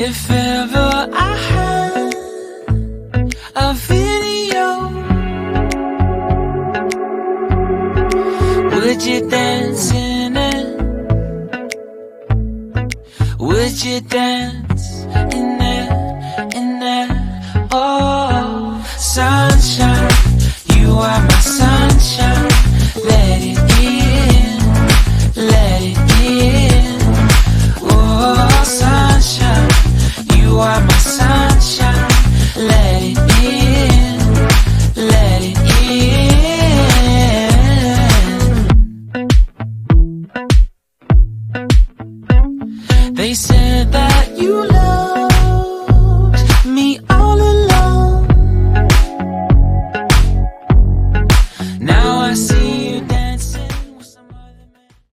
If ever I had a video, would you dance in it? Would you dance in it, in it? Oh, sunshine, you are my sunshine. Let it in, let it in. Oh, sunshine, you are my sunshine. Let it in, let it in. They said that you love